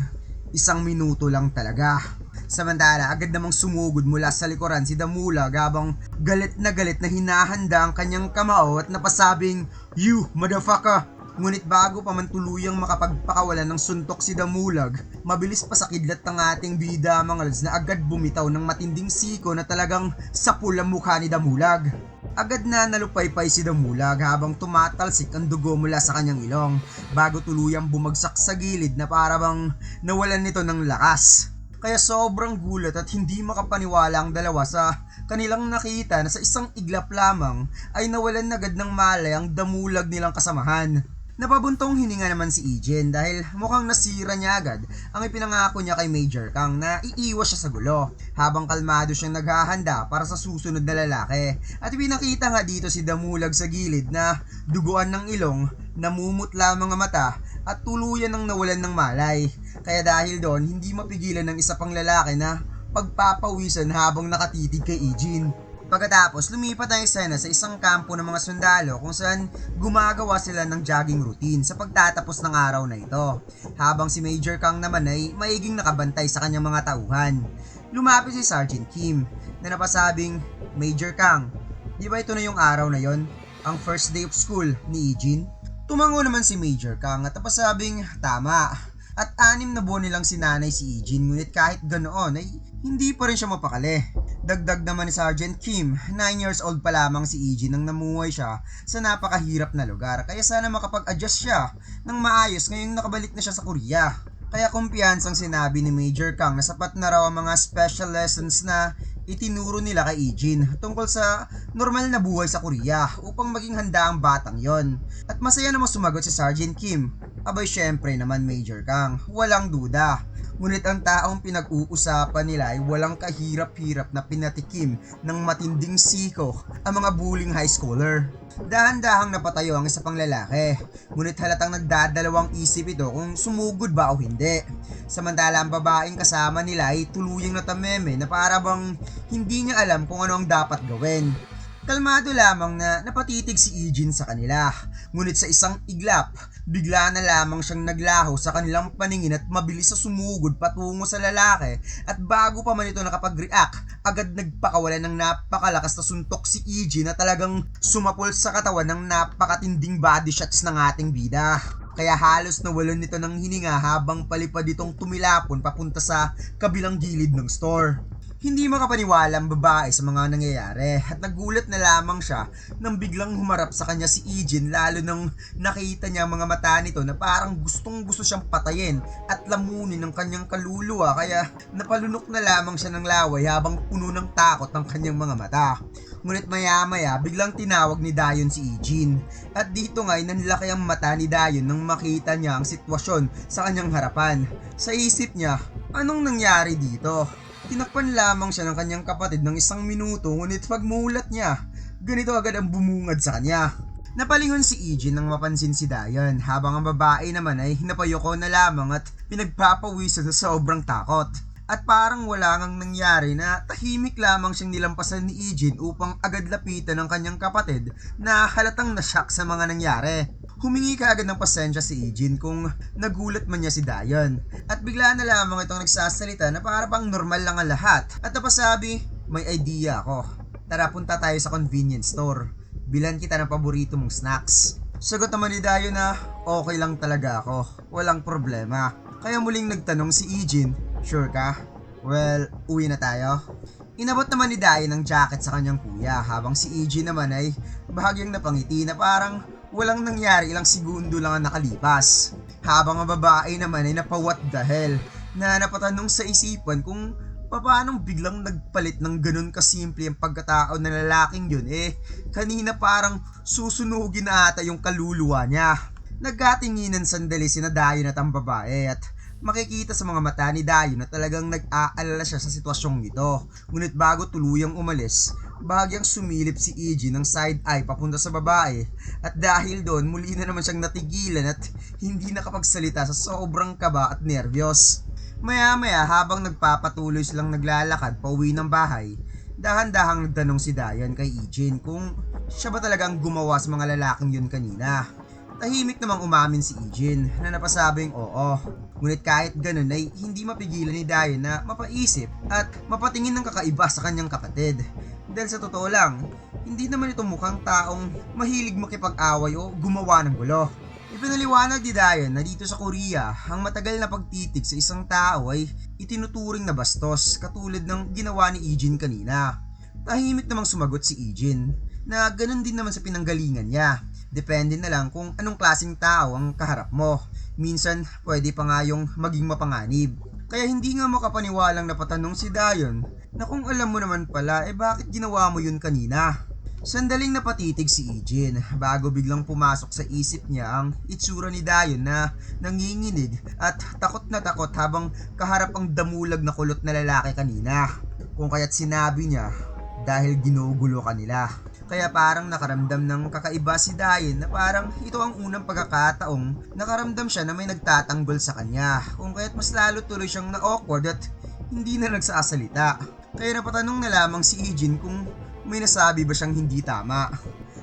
1 minuto lang talaga. Samantala, agad namang sumugod mula sa likuran si Damulag habang galit na hinahanda ang kanyang kamao at napasabing, you motherfucker! Ngunit bago pa man tuluyang makapagpakawalan ng suntok si Damulag, mabilis pa sa kidlat ng ating bida mga lads na agad bumitaw ng matinding siko na talagang sapul ang mukha ni Damulag. Agad na nalupaypay si Damulag habang tumatalsik ang dugo mula sa kanyang ilong bago tuluyang bumagsak sa gilid na parabang nawalan nito ng lakas. Kaya sobrang gulat at hindi makapaniwala ang dalawa sa kanilang nakita na sa isang iglap lamang ay nawalan agad ng malay ang Damulag nilang kasamahan. Napabuntong hininga naman si Eugene dahil mukhang nasira niya agad ang ipinangako niya kay Major Kang na iiwas siya sa gulo habang kalmado siyang naghahanda para sa susunod na lalaki. At pinakita nga dito si Damulag sa gilid na duguan ng ilong, namumutla ang mga mata at tuluyan ng nawalan ng malay. Kaya dahil doon, hindi mapigilan ng isa pang lalaki na pagpapawisan habang nakatitig kay Eugene. Pagkatapos, lumipat ang eksena sa isang kampo ng mga sundalo kung saan gumagawa sila ng jogging routine sa pagtatapos ng araw na ito. Habang si Major Kang naman ay maiging nakabantay sa kanyang mga tauhan. Lumapit si Sergeant Kim na napasabing, Major Kang, di ba ito na yung araw na yon? Ang first day of school ni Eugene? Tumango naman si Major Kang at napasabing, tama. At 6 na buwan nilang sinanay si Eugene, ngunit kahit ganoon ay hindi pa rin siya mapakali. Dagdag naman ni Sergeant Kim, 9 years old pa lamang si Eugene nang namuhay siya sa napakahirap na lugar, kaya sana makapag-adjust siya ng maayos ngayong nakabalik na siya sa Korea. Kaya kumpiyansang sinabi ni Major Kang na sapat na raw ang mga special lessons na itinuro nila kay Eugene tungkol sa normal na buhay sa Korea upang maging handa ang batang yon. At masaya namang sumagot si Sergeant Kim. Abay syempre naman Major Kang, walang duda. Ngunit ang taong pinag-uusapan nila ay walang kahirap-hirap na pinatikim ng matinding siko ang mga bullying high schooler. Dahan-dahang napatayo ang isa pang lalaki, ngunit halatang nagdadalawang isip ito kung sumugod ba o hindi. Samantala ang babaeng kasama nila ay tuluyang natameme na para bang hindi niya alam kung ano ang dapat gawin. Kalmado lamang na napatitig si Eugene sa kanila, ngunit sa isang iglap, bigla na lamang siyang naglaho sa kanilang paningin at mabilis na sumugod patungo sa lalaki, at bago pa man ito nakapag-react, agad nagpakawalan ng napakalakas na suntok si Eugene na talagang sumapol sa katawan ng napakatinding body shots ng ating bida. Kaya halos nawalan nito ng hininga habang palipad itong tumilapon papunta sa kabilang gilid ng store. Hindi makapaniwala ang babae sa mga nangyayari at nagulat na lamang siya nang biglang humarap sa kanya si Eugene, lalo nang nakita niya ang mga mata nito na parang gustong gusto siyang patayin at lamunin ng kanyang kaluluwa, kaya napalunok na lamang siya ng laway habang puno ng takot ang kanyang mga mata. Ngunit maya-maya biglang tinawag ni Dayon si Eugene at dito nga'y nanlaki ang mata ni Dayon nang makita niya ang sitwasyon sa kanyang harapan. Sa isip niya, anong nangyari dito? Tinakpan lamang siya ng kanyang kapatid ng 1 minuto, ngunit pagmulat niya, ganito agad ang bumungad sa kanya. Napalingon si Eugene nang mapansin si Dayon, habang ang babae naman ay napayoko na lamang at pinagpapawisan sa sobrang takot. At parang wala ngang nangyari na tahimik lamang siyang nilampasan ni Eugene upang agad lapitan ng kanyang kapatid na halatang nashock sa mga nangyari. Humingi kaagad ng pasensya si Eugene kung nagulat man niya si Dayon, at bigla na lamang itong nagsasalita na para bang normal lang ang lahat, at napasabi, may idea ako. Tara, punta tayo sa convenience store. Bilan kita ng paborito mong snacks. Sagot naman ni Dayon na okay lang talaga ako, walang problema. Kaya muling nagtanong si Eugene, sure ka? Well, uwi na tayo. Inabot naman ni Dayon ng jacket sa kanyang kuya, habang si Eugene naman ay bahagyang napangiti na parang walang nangyari, ilang segundo lang ang nakalipas. Habang ang babae naman ay what the hell, na napatanong sa isipan kung paanong biglang nagpalit ng ganun kasimple ang pagkatao ng lalaking yun, kanina parang susunugin na ata yung kaluluwa niya. Nagkatinginan sandali sina Dayon at ang babae, at makikita sa mga mata ni Dayon na talagang nag-aalala siya sa sitwasyong ito. Ngunit bago tuluyang umalis, bahagyang sumilip si Eugene ng side eye papunta sa babae, at dahil doon muli na naman siyang natigilan at hindi nakapagsalita sa sobrang kaba at nerbiyos. Maya-maya habang nagpapatuloy silang naglalakad pauwi ng bahay, dahan-dahang nagtanong si Dayon kay Eugene kung siya ba talagang gumawa sa mga lalaking yun kanina. Tahimik namang umamin si Eugene na napasabing oo. Ngunit kahit ganun ay hindi mapigilan ni Dayon na mapaisip at mapatingin ng kakaiba sa kanyang kapatid. Dahil sa totoo lang, hindi naman ito mukhang taong mahilig makipag-away o gumawa ng gulo. Ipinaliwanag ni Dayon na dito sa Korea, ang matagal na pagtitig sa isang tao ay itinuturing na bastos, katulad ng ginawa ni Eugene kanina. Tahimik namang sumagot si Eugene na ganun din naman sa pinanggalingan niya. Depende na lang kung anong klaseng tao ang kaharap mo. Minsan, pwede pa nga yung maging mapanganib. Kaya hindi nga makapaniwalang napatanong si Dayon na kung alam mo naman pala, bakit ginawa mo yun kanina? Sandaling napatitig si Eugene bago biglang pumasok sa isip niya ang itsura ni Dayon na nanginginig at takot na takot habang kaharap ang damulag na kulot na lalaki kanina. Kung kaya't sinabi niya, dahil ginugulo ka nila. Kaya parang nakaramdam ng kakaiba si Dayon na parang ito ang unang pagkakataong nakaramdam siya na may nagtatanggol sa kanya, kung kaya't mas lalo tuloy siyang na-awkward at hindi na nagsasalita. Kaya napatanong na lamang si Eugene kung may nasabi ba siyang hindi tama.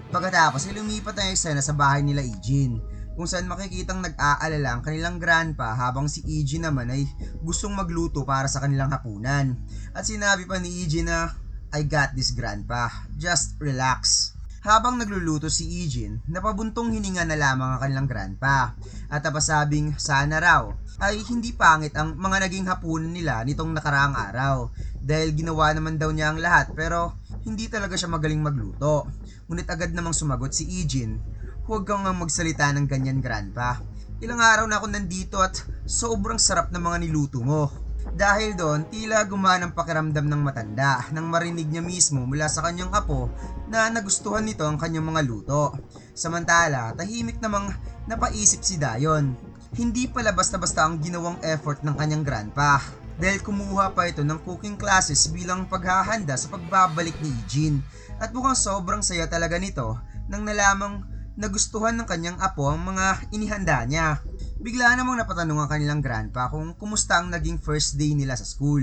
Pagkatapos ay lumipat ang eksena sa bahay nila Eugene, kung saan makikitang nag-aalala ang kanilang grandpa habang si Eugene naman ay gustong magluto para sa kanilang hapunan. At sinabi pa ni Eugene na, I got this grandpa, just relax. Habang nagluluto si Eugene, napabuntong hininga na lamang ang kanilang grandpa at napasabing sana raw ay hindi pangit ang mga naging hapunan nila nitong nakaraang araw dahil ginawa naman daw niya ang lahat pero hindi talaga siya magaling magluto. Ngunit agad namang sumagot si Eugene, "Huwag kang magsalita ng ganyan, grandpa. Ilang araw na ako nandito at sobrang sarap ng mga niluto mo." Dahil doon, tila gumaan ang pakiramdam ng matanda nang marinig niya mismo mula sa kanyang apo na nagustuhan nito ang kanyang mga luto. Samantala, tahimik namang napaisip si Dayon. Hindi pala basta-basta ang ginawang effort ng kanyang grandpa dahil kumuha pa ito ng cooking classes bilang paghahanda sa pagbabalik ni Eugene at mukhang sobrang saya talaga nito nang nalamang nagustuhan ng kanyang apo ang mga inihanda niya. Bigla namang napatanong ang kanilang grandpa kung kumusta ang naging first day nila sa school.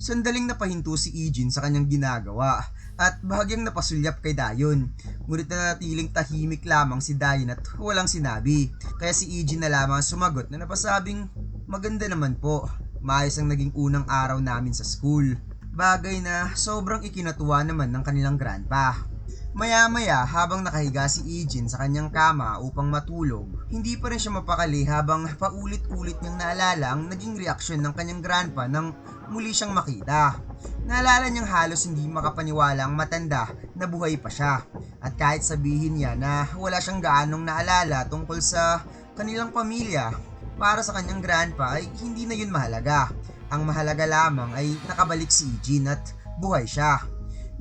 Sandaling napahinto si Eugene sa kanyang ginagawa at bahagyang napasulyap kay Dayon. Ngunit nanatiling tahimik lamang si Dayon at walang sinabi. Kaya si Eugene na lamang sumagot na napasabing, "Maganda naman po. Maayos ang naging unang araw namin sa school." Bagay na sobrang ikinatuwa naman ng kanilang grandpa. Maya-maya habang nakahiga si Eugene sa kanyang kama upang matulog, hindi pa rin siya mapakali habang paulit-ulit niyang naalala ang naging reaksyon ng kanyang grandpa nang muli siyang makita. Naalala niyang halos hindi makapaniwala ang matanda na buhay pa siya. At kahit sabihin niya na wala siyang gaanong naalala tungkol sa kanilang pamilya, para sa kanyang grandpa ay hindi na yun mahalaga. Ang mahalaga lamang ay nakabalik si Eugene at buhay siya.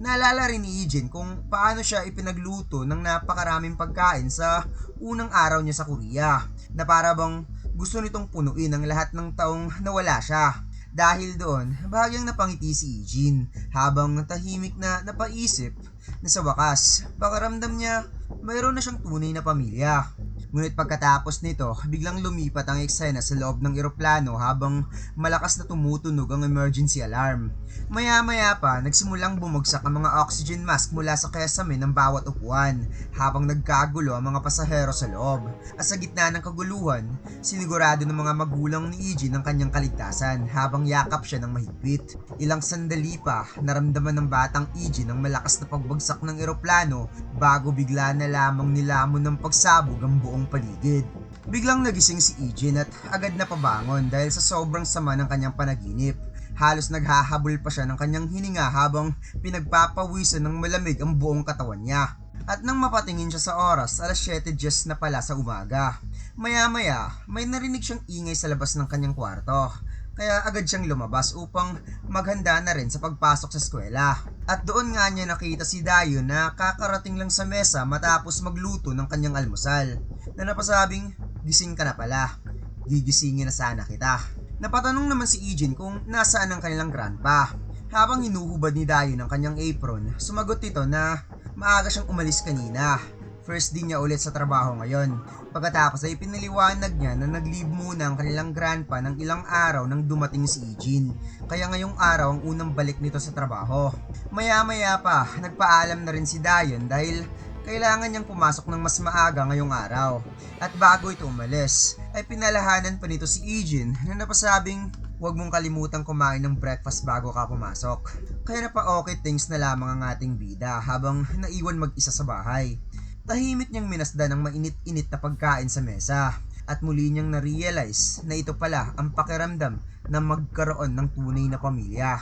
Naalala rin ni Eugene kung paano siya ipinagluto ng napakaraming pagkain sa unang araw niya sa Korea na para bang gusto nitong punuin ang lahat ng taong nawala siya. Dahil doon, bahagyang napangiti si Eugene habang tahimik na napaisip na sa wakas, pakiramdam niya mayroon na siyang tunay na pamilya. Ngunit pagkatapos nito, biglang lumipat ang eksena sa loob ng eroplano habang malakas na tumutunog ang emergency alarm. Maya-maya pa, nagsimulang bumagsak ang mga oxygen mask mula sa kesame ng bawat upuan habang nagkagulo ang mga pasahero sa loob. At sa gitna ng kaguluhan, sinigurado ng mga magulang ni Eugene ang kanyang kaligtasan habang yakap siya ng mahigpit. Ilang sandali pa, naramdaman ng batang Eugene ang malakas na pagbagsak ng eroplano bago bigla na lamang nilamon ng pagsabog ang buong paligid. Biglang nagising si Eugene at agad na pabangon dahil sa sobrang sama ng kanyang panaginip. Halos naghahabol pa siya ng kanyang hininga habang pinagpapawisan ng malamig ang buong katawan niya. At nang mapatingin siya sa oras, 7:10 na pala sa umaga. Maya-maya, may narinig siyang ingay sa labas ng kanyang kwarto. Kaya agad siyang lumabas upang maghanda na rin sa pagpasok sa eskwela. At doon nga niya nakita si Dayon na kakarating lang sa mesa matapos magluto ng kanyang almusal. Na napasabing, "Gising ka na pala. Gigisingin na sana kita." Napatanong naman si Eugene kung nasaan ang kanilang grandpa. Habang hinuhubad ni Dayon ang kanyang apron, sumagot ito na maaga siyang umalis kanina. First day niya ulit sa trabaho ngayon. Pagkatapos ay pinaliwanag niya na nag-leave muna ang kanilang grandpa ng ilang araw nang dumating si Eugene. Kaya ngayong araw ang unang balik nito sa trabaho. Maya-maya pa, nagpaalam na rin si Dayon dahil kailangan niyang pumasok ng mas maaga ngayong araw. At bago ito umalis, ay pinalahanan pa nito si Eugene na napasabing, "Huwag mong kalimutang kumain ng breakfast bago ka pumasok." Kaya napa-okay things na lamang ang ating bida habang naiwan mag-isa sa bahay. Tahimik niyang minasdan ang mainit-init na pagkain sa mesa at muli niyang na-realize na ito pala ang pakiramdam na magkaroon ng tunay na pamilya.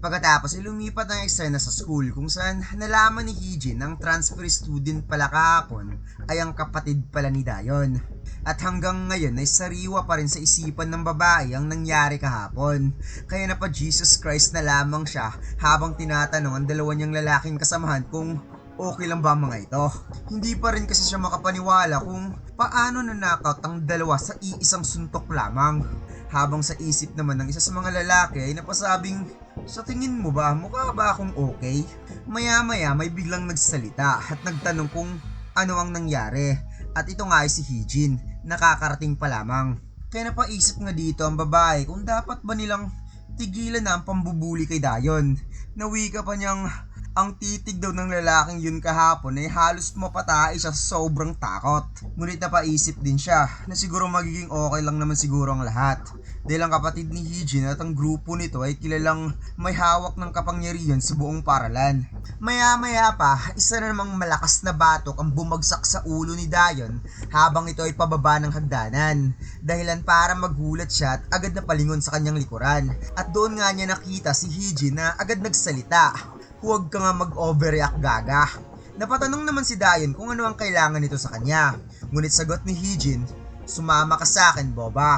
Pagkatapos ay lumipat ang eksena sa school kung saan nalaman ni Eugene ang transfer student pala kahapon ay ang kapatid pala ni Dayon. At hanggang ngayon ay sariwa pa rin sa isipan ng babae ang nangyari kahapon. Kaya na pa Jesus Christ na lamang siya habang tinatanong ang dalawa niyang lalaking kasamahan kung okay lang ba mga ito. Hindi pa rin kasi siya makapaniwala kung paano nanakaut ang dalawa sa iisang suntok lamang. Habang sa isip naman ng isa sa mga lalaki ay napasabing, "Sa tingin mo ba, mukha ba akong okay?" Maya-maya may biglang nagsalita at nagtanong kung ano ang nangyari. At ito nga ay si Eugene, nakakarating pa lamang. Kaya napaisip nga dito ang babae kung dapat ba nilang tigilan na ang pambubuli kay Dayon. Nawika pa niyang, Ang titig daw ng lalaking yun kahapon ay halos mapatay siya sa sobrang takot. Ngunit napaisip din siya na siguro magiging okay lang naman siguro ang lahat. Dahil ang kapatid ni Heejin at ang grupo nito ay kilalang may hawak ng kapangyarihan sa buong paralan. Maya-maya pa, isa na namang malakas na batok ang bumagsak sa ulo ni Dayon habang ito ay pababa ng hagdanan. Dahilan para magulat siya at agad na palingon sa kanyang likuran. At doon nga niya nakita si Heejin na agad nagsalita. Huwag ka nga mag-overreact, gaga. Napatanong naman si Dayon kung ano ang kailangan nito sa kanya. Ngunit sagot ni Heejin, sumama ka sa akin, boba.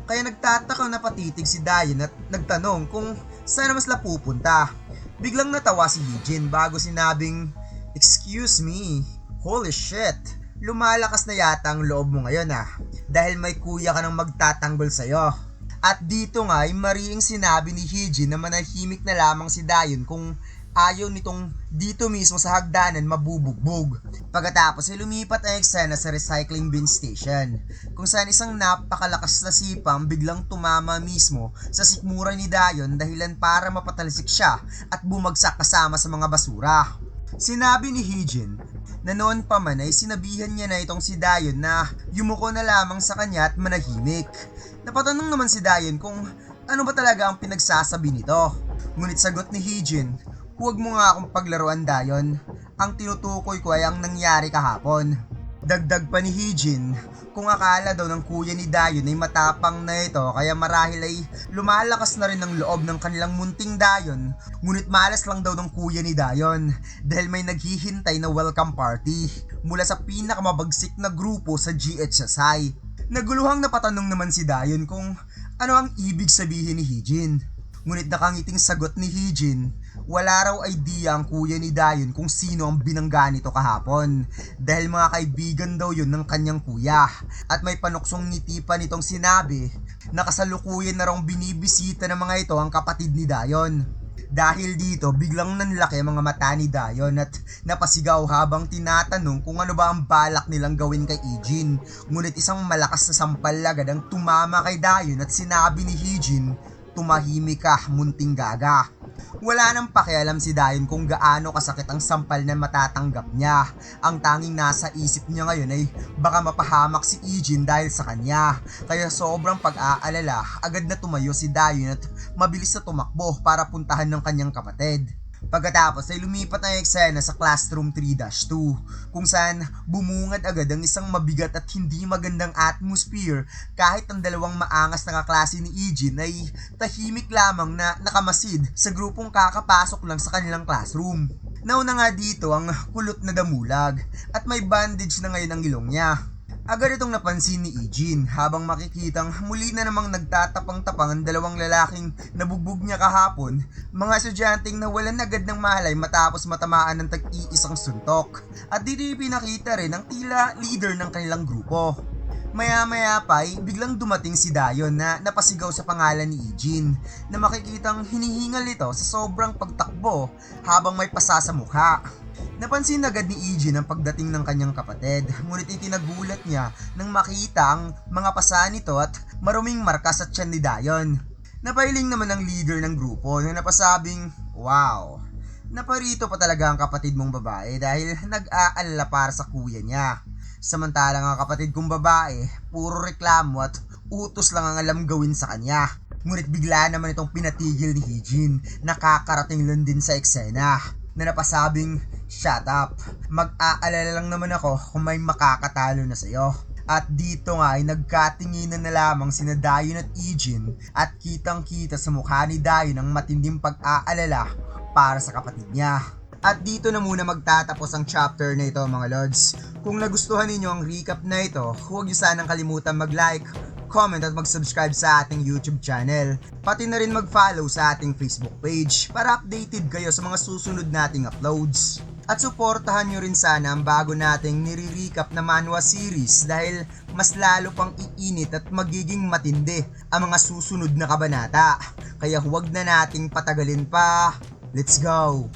Kaya nagtataka na patitig si Dayon at nagtanong kung saan mas pupunta. Biglang natawa si Heejin bago sinabing, excuse me, holy shit. Lumalakas na yata ang loob mo ngayon dahil may kuya ka nang magtatanggol sa'yo. At dito nga ay mariing sinabi ni Heejin na manahimik na lamang si Dayon kung ayaw nitong dito mismo sa hagdanan mabubugbog. Pagkatapos ay lumipat ang eksena sa recycling bin station, kung saan isang napakalakas na sipang biglang tumama mismo sa sikmura ni Dayon dahilan para mapatalsik siya at bumagsak kasama sa mga basura. Sinabi ni Heejin na noon pa man ay sinabihan niya na itong si Dayon na yumuko na lamang sa kanya at manahimik. Napatanong naman si Dayon kung ano ba talaga ang pinagsasabi nito. Ngunit sagot ni Heejin, huwag mo nga akong paglaruan, Dayon. Ang tinutukoy ko ay ang nangyari kahapon. Dagdag pa ni Heejin, kung akala daw ng kuya ni Dayon ay matapang na ito kaya marahil ay lumalakas na rin ang loob ng kanilang munting Dayon, ngunit malas lang daw ng kuya ni Dayon dahil may naghihintay na welcome party mula sa pinakamabagsik na grupo sa GHSI. Naguluhang napatanong naman si Dayon kung ano ang ibig sabihin ni Heejin. Ngunit nakangiting sagot ni Heejin, wala raw idea ang kuya ni Dayon kung sino ang binangga nito kahapon dahil mga kaibigan daw yun ng kanyang kuya at may panuksong ngiti pa nitong sinabi na kasalukuyan na raw binibisita ng mga ito ang kapatid ni Dayon. Dahil dito biglang nanlaki ang mga mata ni Dayon at napasigaw habang tinatanong kung ano ba ang balak nilang gawin kay Heejin. Ngunit isang malakas na sampal agad ang tumama kay Dayon at sinabi ni Heejin, tumahimik ka, munting gaga. Wala nang pakialam si Dayon kung gaano kasakit ang sampal na matatanggap niya. Ang tanging nasa isip niya ngayon ay baka mapahamak si Heejin dahil sa kanya. Kaya sobrang pag-aalala, agad na tumayo si Dayon at mabilis na tumakbo para puntahan ng kanyang kapatid. Pagkatapos ay lumipat ang eksena sa classroom 3-2 kung saan bumungad agad ang isang mabigat at hindi magandang atmosphere kahit ang dalawang maangas na kaklase ni Heejin ay tahimik lamang na nakamasid sa grupong kakapasok lang sa kanilang classroom. Nauna nga dito ang kulot na damulag at may bandage na ngayon ang ilong niya. Agad itong napansin ni Heejin habang makikitang muli na namang nagtatapang-tapang ang dalawang lalaking nabugbog niya kahapon, mga estudyanteng nawalan agad ng malay matapos matamaan ng tag-iisang suntok. At dito pinakita rin ang tila leader ng kanilang grupo. Maya-maya pa ay biglang dumating si Dayon na napasigaw sa pangalan ni Heejin na makikitang hinihingal ito sa sobrang pagtakbo habang may pasa sa mukha. Napansin agad ni Heejin ang pagdating ng kanyang kapatid, ngunit itinagulat niya nang makita ang mga pasa nito at maruming marka sa tiyan ni Dayon. Napailing naman ang leader ng grupo na napasabing, wow, naparito pa talaga ang kapatid mong babae dahil nag-aalala para sa kuya niya. Samantalang ang kapatid kong babae, puro reklamo at utos lang ang alam gawin sa kanya. Ngunit bigla naman itong pinatigil ni Heejin, nakakarating lang din sa eksena na napasabing, shut up, mag-aalala lang naman ako kung may makakatalo na sa'yo. At dito nga ay nagkatinginan na lamang sina Dayon at Heejin at kitang-kita sa mukha ni Dayon ang matinding pag-aalala para sa kapatid niya. At dito na muna magtatapos ang chapter na ito mga lods. Kung nagustuhan ninyo ang recap na ito, huwag niyo sanang kalimutan mag-like, comment at mag-subscribe sa ating YouTube channel. Pati na rin mag-follow sa ating Facebook page para updated kayo sa mga susunod nating uploads. At suportahan nyo rin sana ang bago nating nire-recap na manhwa series dahil mas lalo pang iinit at magiging matindi ang mga susunod na kabanata. Kaya huwag na nating patagalin pa. Let's go!